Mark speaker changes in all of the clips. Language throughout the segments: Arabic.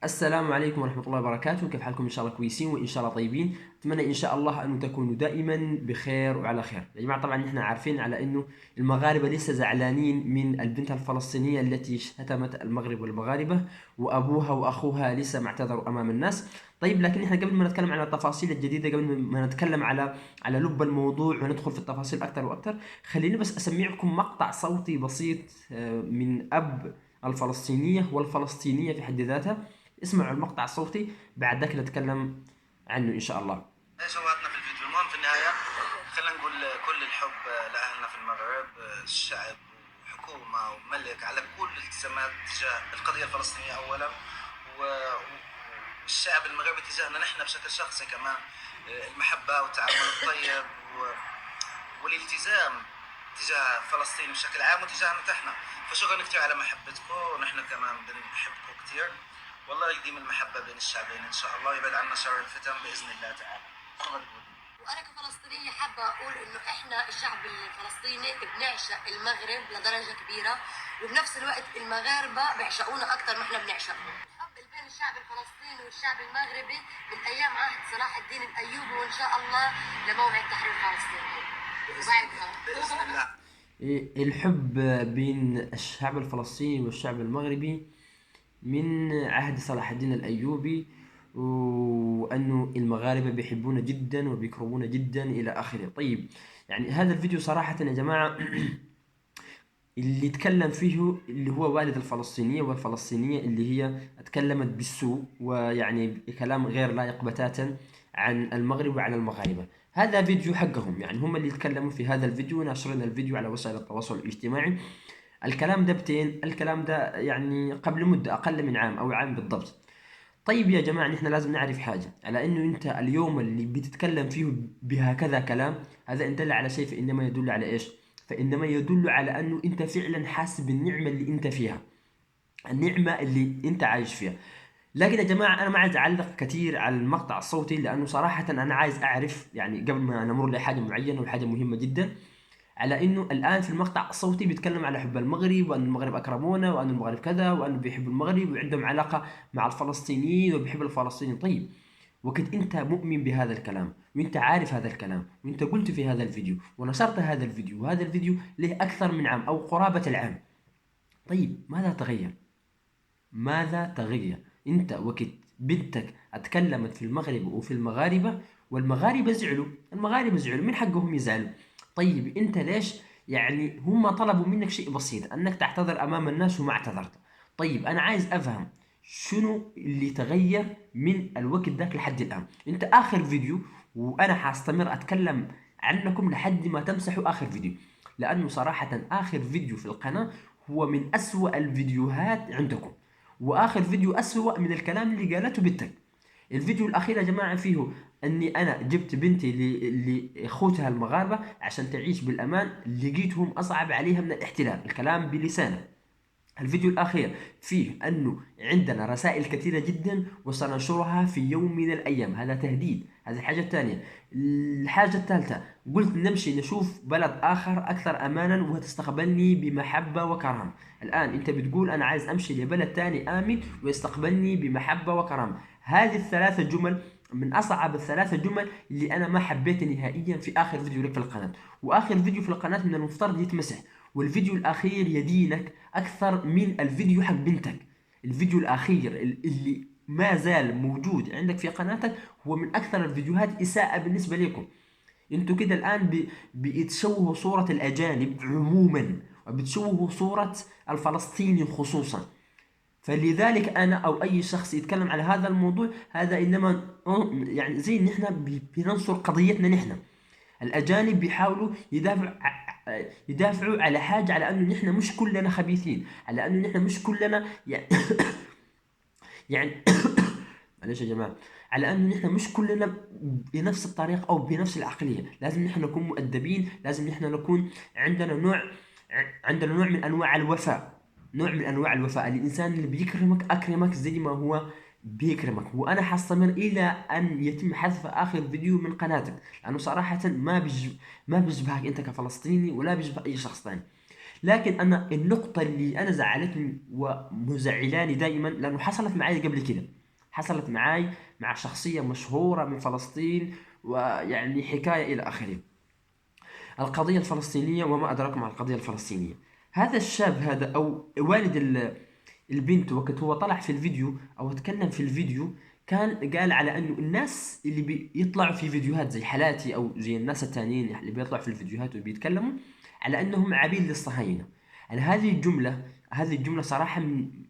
Speaker 1: السلام عليكم ورحمة الله وبركاته. كيف حالكم؟ إن شاء الله كويسين وإن شاء الله طيبين. أتمنى إن شاء الله أن تكونوا دائما بخير وعلى خير يا جماعة. طبعا نحن عارفين على أنه المغاربة لسه زعلانين من البنت الفلسطينية التي شتمت المغرب والمغاربة، وأبوها وأخوها لسه ما اعتذروا أمام الناس. طيب، لكن نحن قبل ما نتكلم على التفاصيل الجديدة، قبل ما نتكلم على لب الموضوع وندخل في التفاصيل أكثر وأكثر، خليني بس أسمعكم مقطع صوتي بسيط من أب الفلسطينية والفلسطينية في حد ذاتها. اسمعوا المقطع الصوتي، بعد ذاك نتكلم عنه إن شاء الله.
Speaker 2: ايش جواتنا في الفيديو؟ المهم في النهايه خلينا نقول كل الحب لاهلنا في المغرب، الشعب وحكومه وملك على كل الالتزامات تجاه القضيه الفلسطينيه اولا، والشعب المغربي تجاهنا نحن بشكل شخصي كمان، المحبه والتعامل الطيب والالتزام تجاه فلسطين بشكل عام وتجاهنا نحن. فشكرا كثير على محبتكم، ونحن كمان بنحبكم كثير. والله يديم المحبة بين الشعبين إن شاء الله، ويبعد عنا شر الفتن بإذن الله تعالى.
Speaker 3: وانا كفلسطينيه حابه اقول انه احنا الشعب الفلسطيني بنعشق المغرب لدرجه كبيره، وبنفس الوقت المغاربه بيعشقونا اكثر ما احنا بنعشقهم. الحب اللي بين الشعب الفلسطيني والشعب المغربي من ايام عهد صلاح الدين الايوبي، وان شاء الله لموعد تحرير فلسطين وبعدها
Speaker 2: بإذن الله.
Speaker 1: الحب بين الشعب الفلسطيني والشعب المغربي من عهد صلاح الدين الأيوبي، وأنه المغاربة بيحبونا جدا وبيكرمونا جدا إلى آخره. طيب، يعني هذا الفيديو صراحة يا جماعة اللي تكلم فيه اللي هو والد الفلسطينية والفلسطينية اللي هي تكلمت بالسوء ويعني كلام غير لائق بتاتا عن المغرب وعن المغاربة. هذا فيديو حقهم، يعني هم اللي يتكلموا في هذا الفيديو، ناشرين الفيديو على وسائل التواصل الاجتماعي. الكلام ده بتين، الكلام ده يعني قبل مدة أقل من عام أو عام بالضبط. طيب يا جماعة، نحن لازم نعرف حاجة، على إنه أنت اليوم اللي بتتكلم فيه بهكذا كلام، هذا إن دل على شيء فإنما يدل على إيش؟ فإنما يدل على أنه أنت فعلا حاسس بالنعمة اللي أنت فيها، النعمة اللي أنت عايش فيها. لكن يا جماعة أنا ما عايز أعلق كثير على المقطع الصوتي، لأنه صراحة أنا عايز أعرف، يعني قبل ما نمر لحاجة معينة وحاجة مهمة جدا، على انه الان في المقطع الصوتي بيتكلم على حب المغرب، وان المغرب اكرمونا، وان المغرب كذا، وانه بيحب المغرب وعندهم علاقه مع الفلسطينيين وبيحب الفلسطينيين. طيب، وقت انت مؤمن بهذا الكلام وانت عارف هذا الكلام وانت قلت في هذا الفيديو ونشرت هذا الفيديو، وهذا الفيديو له اكثر من عام او قرابه العام، طيب ماذا تغير؟ ماذا تغير؟ انت وقت بنتك اتكلمت في المغرب وفي المغاربة والمغاربة زعلوا، المغاربة زعلوا، من حقهم يزعلوا. طيب انت ليش؟ يعني هم طلبوا منك شيء بسيط، انك تعتذر امام الناس وما اعتذرت. طيب انا عايز افهم شنو اللي تغير من الوقت ذاك لحد الان. انت اخر فيديو، وانا حاستمر اتكلم عنكم لحد ما تمسحوا اخر فيديو، لانه صراحة اخر فيديو في القناة هو من اسوأ الفيديوهات عندكم، واخر فيديو اسوأ من الكلام اللي قالته بنتك. الفيديو الاخير يا جماعه فيه اني انا جبت بنتي لاخوتها المغاربه عشان تعيش بالامان، لقيتهم اصعب عليها من الاحتلال، الكلام بلسانه. الفيديو الأخير فيه أنه عندنا رسائل كثيرة جدا وسننشرها في يوم من الأيام، هذا تهديد. هذه الحاجة الثانية. الحاجة الثالثة، قلت نمشي نشوف بلد آخر أكثر أمانا وتستقبلني بمحبة وكرم. الآن أنت بتقول أنا عايز أمشي لبلد ثاني آمن ويستقبلني بمحبة وكرم. هذه الثلاثة جمل من أصعب الثلاثة جمل اللي أنا ما حبيت نهائيا في آخر فيديو لك في القناة. وآخر فيديو في القناة من المفترض يتمسح، والفيديو الأخير يدينك أكثر من الفيديو حق بنتك. الفيديو الأخير اللي ما زال موجود عندك في قناتك هو من أكثر الفيديوهات إساءة بالنسبة لكم. انتوا كده الآن بتشوهوا صورة الأجانب عموما، وبتشوهوا صورة الفلسطيني خصوصا. فلذلك أنا أو أي شخص يتكلم على هذا الموضوع، هذا إنما يعني زي إن إحنا بننصر قضيتنا نحن. الأجانب بيحاولوا يدافعوا على حاجة، على أنه نحن مش كلنا خبيثين، على أنه نحن مش كلنا يعني معلش يا جماعة، على أنه نحن مش كلنا بنفس الطريقة أو بنفس العقلية. لازم نحن نكون مؤدبين، لازم نحن نكون عندنا نوع من أنواع الوفاء، نوع من أنواع الوفاء. الإنسان اللي بيكرمك أكرمك زي ما هو بيكرمك. وأنا حستمر إلى أن يتم حذف آخر فيديو من قناتك، لأنه صراحة ما بيشبهك أنت كفلسطيني ولا بيشبه أي شخص ثاني. لكن انا النقطه اللي انا زعلتني ومزعلاني دائما، لانه حصلت معي قبل كده، حصلت معي مع شخصيه مشهوره من فلسطين، ويعني حكايه الى اخره. القضيه الفلسطينيه وما ادراك مع القضيه الفلسطينيه. هذا الشاب هذا او والد البنت، وقت هو طلع في الفيديو او اتكلم في الفيديو، كان قال على انه الناس اللي بيطلعوا في فيديوهات زي حالاتي او زي الناس التانيين اللي بيطلعوا في الفيديوهات وبيتكلموا على انهم عبيد للصهاينه. انا هذه الجمله صراحه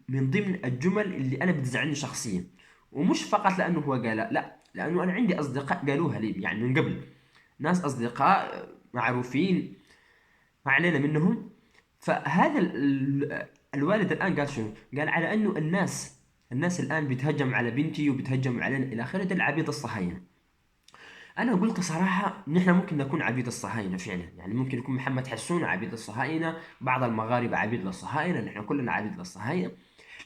Speaker 1: من ضمن الجمل اللي انا بتزعلني شخصيا، ومش فقط لانه هو قالها، لا، لانه انا عندي اصدقاء قالوها لي يعني من قبل، ناس اصدقاء معروفين ما علينا منهم. فهذا الوالد الان قال شنو؟ قال على انه الناس الان بتهجم على بنتي وبتهجم علينا الى اخره، دول عبيد الصهاينه. انا قلت صراحه نحن ممكن نكون عبيد الصهاينه فعلا، يعني ممكن يكون محمد حسون عبيد الصهاينه، بعض المغاربه عبيد للصهاينه، نحن كلنا عبيد للصهاينه.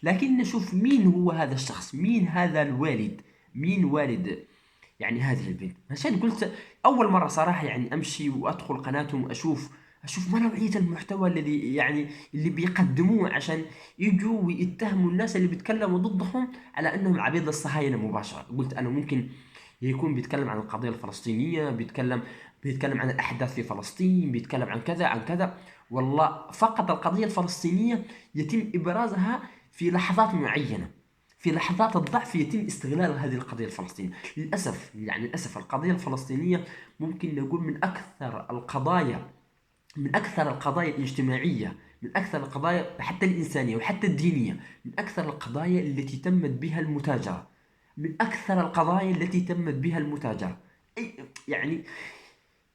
Speaker 1: لكن نشوف مين هو هذا الشخص، مين هذا الوالد، مين والد يعني هذه البنت. عشان قلت اول مره صراحه يعني امشي وادخل قناتهم واشوف ما نوعيه المحتوى الذي يعني اللي بيقدموه عشان يجوا ويتهموا الناس اللي بيتكلموا ضدهم على انهم عبيد للصهاينه مباشره. قلت انا ممكن يكون بيتكلم عن القضيه الفلسطينيه، بيتكلم عن الاحداث في فلسطين، بيتكلم عن كذا عن كذا. والله فقط القضيه الفلسطينيه يتم ابرازها في لحظات معينه، في لحظات الضعف يتم استغلال هذه القضية الفلسطينية. للأسف يعني للأسف القضية الفلسطينية ممكن نقول من أكثر القضايا الاجتماعية، من أكثر القضايا حتى الإنسانية وحتى الدينية، من أكثر القضايا التي تمت بها المتاجرة، من أكثر القضايا التي تمت بها المتاجرة. يعني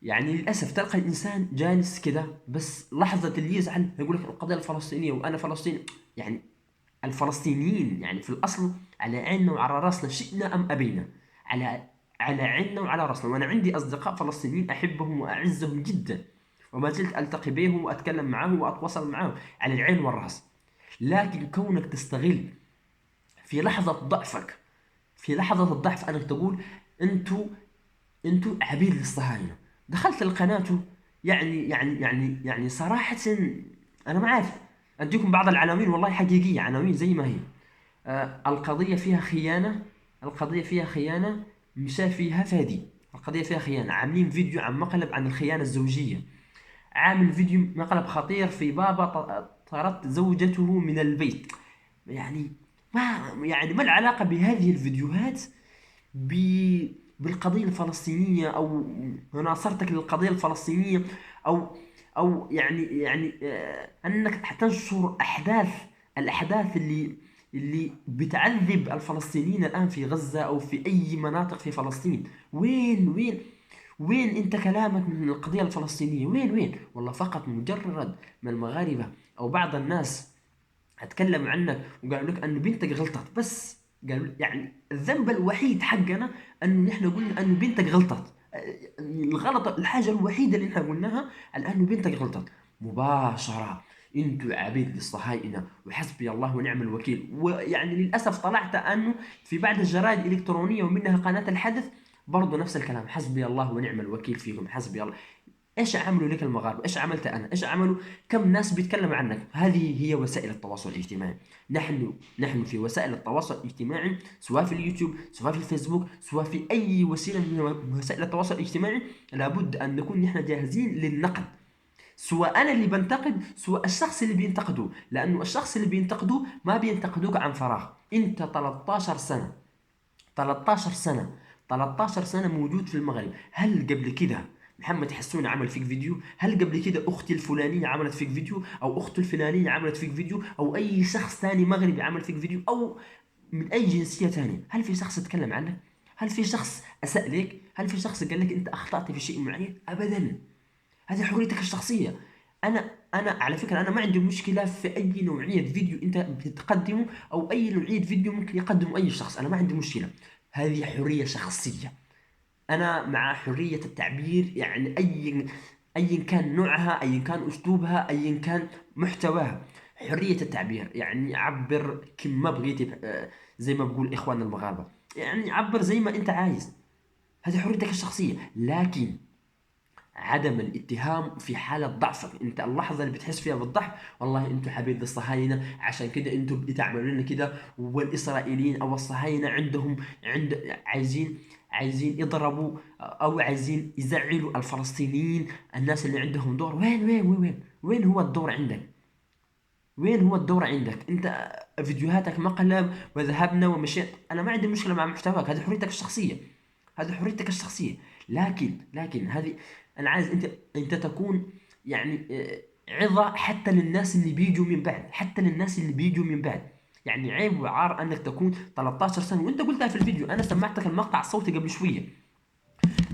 Speaker 1: يعني للأسف تلقى الإنسان جالس كده، بس لحظة اللي يزعل يقول لك القضية الفلسطينية وأنا فلسطيني. يعني الفلسطينيين يعني في الأصل على عيننا وعلى راسنا، شئنا أم أبينا، على على عيننا وعلى راسنا. وأنا عندي أصدقاء فلسطينيين أحبهم وأعزهم جدا، وما زلت ألتقي بهم وأتكلم معهم وأتواصل معهم على العين والرأس. لكن كونك تستغل في لحظة ضعفك، في لحظة الضعف أنك تقول أنتوا أنتوا عبيد للصهاينة. دخلت القناة، يعني صراحة أنا ما عارف أديكم بعض العناوين والله حقيقية، عناوين زي ما هي. القضية فيها خيانة، القضية فيها خيانة، مشى فيها فادي، القضية فيها خيانة. عاملين فيديو عن مقلب عن الخيانة الزوجية، عامل فيديو مقلب خطير في بابا طردت زوجته من البيت. يعني ما العلاقة بهذه الفيديوهات ب... بالقضية الفلسطينية أو مناصرتك للقضية الفلسطينية، أو أنك تنشر الأحداث اللي بتعذب الفلسطينيين الآن في غزة أو في أي مناطق في فلسطين. وين أنت كلامك من القضية الفلسطينية؟ وين والله فقط مجرد ما المغاربة أو بعض الناس اتكلم عنك وقالوا لك ان بنتك غلطت، بس قالوا يعني الذنب الوحيد حقنا انه نحن قلنا انه بنتك غلطت. الغلط الحاجه الوحيده اللي نحن قلناها على انه بنتك غلطت، مباشره انتوا عبيد للصهاينه وحسبي الله ونعم الوكيل. ويعني للاسف طلعت انه في بعض الجرائد الالكترونيه ومنها قناه الحدث برضه نفس الكلام، حسبي الله ونعم الوكيل فيكم، حسبي الله. ايش عملوا لك المغاربه؟ ايش عملت انا؟ ايش عملوا؟ كم ناس بيتكلم عنك؟ هذه هي وسائل التواصل الاجتماعي. نحن في وسائل التواصل الاجتماعي، سواء في اليوتيوب، سواء في الفيسبوك، سواء في اي وسيله من وسائل التواصل الاجتماعي، لابد ان نكون نحن جاهزين للنقد، سواء انا اللي بنتقد سواء الشخص اللي بينتقده، لانه الشخص اللي بينتقده ما بينتقدوك عن فراغ. انت 13 سنه، 13 سنة 13 سنة موجود في المغرب. هل قبل كده محمد حسون عمل فيك فيديو؟ هل قبل كده أختي الفلانية عملت فيك فيديو؟ أو أخته الفلانية عملت فيك فيديو؟ أو أي شخص ثاني مغربي عمل فيك فيديو؟ أو من أي جنسية ثانية؟ هل في شخص تكلم عنك؟ هل في شخص أساء لك؟ هل في شخص قال لك أنت أخطأت في شيء معين؟ أبدا. هذه حريتك الشخصية. أنا على فكرة أنا ما عندي مشكلة في أي نوعية فيديو أنت بتقدمه، أو أي نوعية فيديو ممكن يقدمه أي شخص، أنا ما عندي مشكلة. هذه حرية شخصية. أنا مع حرية التعبير، يعني أي كان نوعها، أي كان أسلوبها، أي كان محتواها، حرية التعبير. يعني عبر كما بغيتي، زي ما بقول إخواننا المغاربة، يعني عبر زي ما أنت عايز، هذه حريتك الشخصية. لكن عدم الاتهام في حالة ضعفك. انت اللحظة اللي بتحس فيها بالضعف، والله انتوا حبيب الصهاينة عشان كده انتوا بتعملوا لنا كده، والاسرائيليين او الصهاينة عايزين يضربوا او عايزين يزعلوا الفلسطينيين، الناس اللي عندهم دور. وين هو الدور عندك؟ وين هو الدور عندك انت؟ فيديوهاتك مقلب وذهبنا ومشينا، انا ما عندي مشكلة مع محتواك، هذه حريتك الشخصية، هذه حريتك الشخصية. لكن هذه، انا عايز انت تكون يعني عظة حتى للناس اللي بيجوا من بعد، حتى للناس اللي بيجوا من بعد. يعني عيب وعار انك تكون 13 سنة، وانت قلتها في الفيديو، انا سمعتك المقطع الصوتي قبل شوية،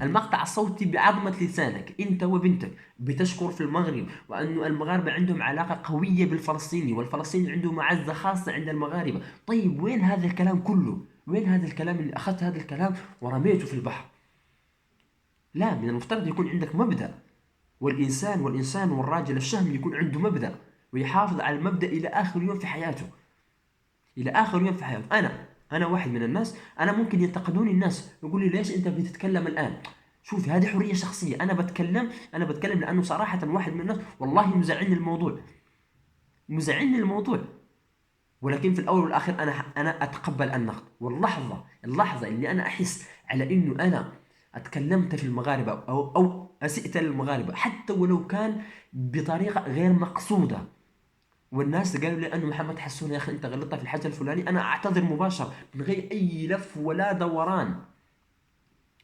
Speaker 1: المقطع الصوتي بعظمة لسانك انت وبنتك بتشكر في المغرب، وانه المغاربة عندهم علاقة قوية بالفلسطيني، والفلسطيني عنده معزة خاصة عند المغاربة. طيب وين هذا الكلام كله؟ وين هذا الكلام اللي اخذت هذا الكلام ورميته في البحر؟ لا، من المفترض يكون عندك مبدأ، والإنسان والراجل الشهم يكون عنده مبدأ، ويحافظ على المبدأ إلى آخر يوم في حياته، إلى آخر يوم في حياته. أنا واحد من الناس، أنا ممكن ينتقدوني الناس، يقول لي ليش أنت بتتكلم الآن؟ شوفي، هذه حرية شخصية، أنا بتكلم لأنه صراحة واحد من الناس والله مزعلني الموضوع. ولكن في الأول والآخر أنا أتقبل النقد، اللحظة اللي أنا أحس على إنه أنا اتكلمت في المغاربة أو أسئت للمغاربة، حتى ولو كان بطريقة غير مقصودة، والناس قالوا لي أنه محمد حسون يا أخي أنت غلطت في الحاجة الفلانية، أنا أعتذر مباشرة من غير أي لف ولا دوران،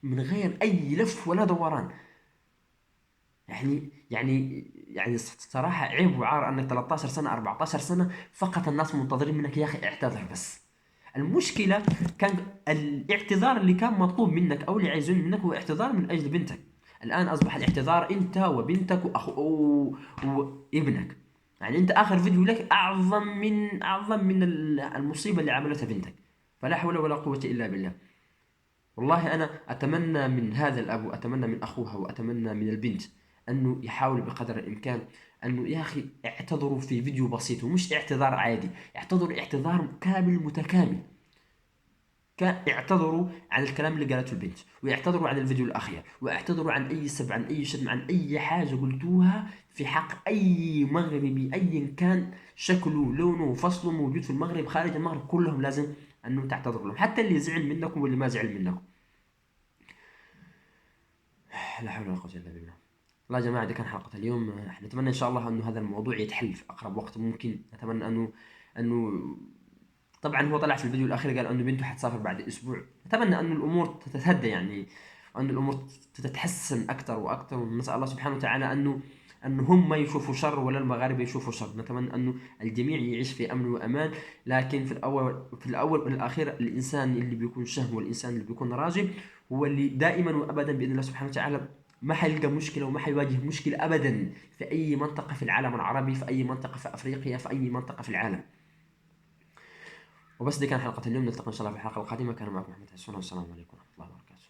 Speaker 1: من غير أي لف ولا دوران. يعني صراحة عيب وعار أنك 13 سنة 14 سنة فقط الناس منتظرين منك يا أخي اعتذر بس. المشكلة كان الاعتذار اللي كان مطلوب منك أو اللي عايزين منك هو اعتذار من أجل بنتك. الآن أصبح الاعتذار أنت وبنتك وابنك. يعني أنت آخر فيديو لك أعظم من المصيبة اللي عملتها بنتك. فلا حول ولا قوة إلا بالله. والله أنا أتمنى من هذا الأب، وأتمنى من أخوها، وأتمنى من البنت أنه يحاول بقدر الإمكان أنه يا أخي اعتذروا في فيديو بسيط، ومش اعتذار عادي، اعتذروا اعتذار كامل متكامل. اعتذروا عن الكلام اللي قالته البنت، واعتذروا عن الفيديو الأخير، واعتذروا عن أي سب، عن أي شتم، عن أي حاجة قلتوها في حق أي مغربي أيا كان شكله لونه وفصله موجود في المغرب خارج المغرب، كلهم لازم أنه تعتذروا لهم، حتى اللي زعل منكم واللي ما زعل منكم. لا حول ولا قوة إلا بالله. والله يا جماعة دي كان حلقة اليوم. نتمنى إن شاء الله أنه هذا الموضوع يتحل في أقرب وقت ممكن. نتمنى أنه طبعا هو طلع في الفيديو الأخير قال أنه بنته حتسافر بعد أسبوع. نتمنى أن الأمور تتهدى يعني، وأن الأمور تتحسن أكثر وأكثر، ونسأل الله سبحانه وتعالى أنه هم ما يشوفوا شر ولا المغاربة يشوفوا شر. نتمنى أنه الجميع يعيش في أمن وأمان. لكن في الأول والأخير الإنسان اللي بيكون شهم والإنسان اللي بيكون راجل هو اللي دائما وأبدا بإذن الله سبحانه وتعالى ما حيلقى مشكلة وما حيواجه مشكلة أبدا في أي منطقة في العالم العربي، في أي منطقة في أفريقيا، في أي منطقة في العالم. وبس دي كان حلقة اليوم، نلتقي إن شاء الله في الحلقة القادمة. كان معكم محمد حسون، والسلام عليكم ورحمة الله وبركاته.